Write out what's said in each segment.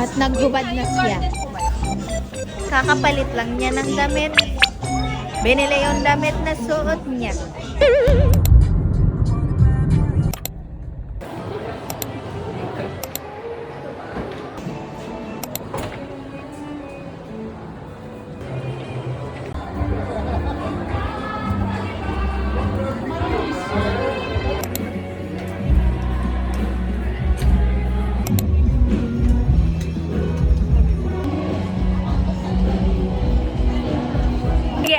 At naghubad na siya. Kakapalit lang niya ng damit. Binili yung damit na suot niya.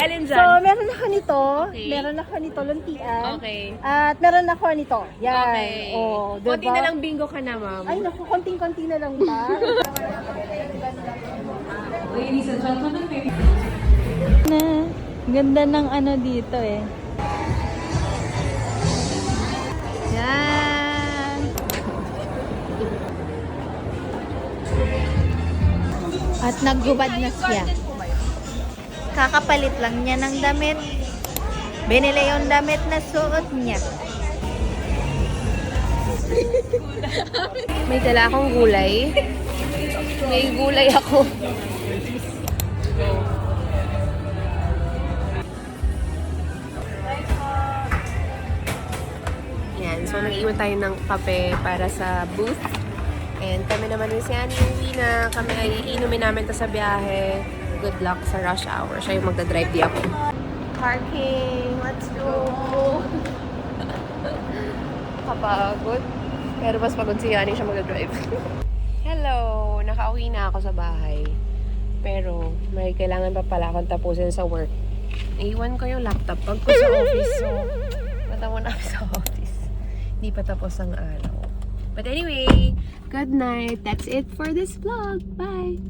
Alin So, dyan? meron ako nito. Okay. Meron ako nito, luntian. Okay. At meron ako nito. Yan. Okay. Oh, diba? Konti na lang bingo ka na, ma'am. Ay, naku, konting-konti na lang ba? Ladies and gentlemen, na, ganda ng ano dito eh. Yan. At naghubad na siya. Kakapalit lang niya ng damit. Binili yung damit na suot niya. may dala akong gulay. May gulay ako. Yan. So, nag-iwan tayo ng kape para sa booth. And kami naman ni si Annie uwi na. Kami ay iinumin namin to sa biyahe. Good luck sa rush hour. Siya yung magdadrive, di ako. Parking! Let's go! Kapagod. Pero mas pagod si Annie siya magdadrive. Hello! Nakauwi na ako sa bahay. Pero may kailangan pa pala akong tapusin sa work. Iwan ko yung laptop pag ko sa office. So, natawa na ako sa office. Hindi pa tapos ang araw. But anyway, good night. That's it for this vlog. Bye!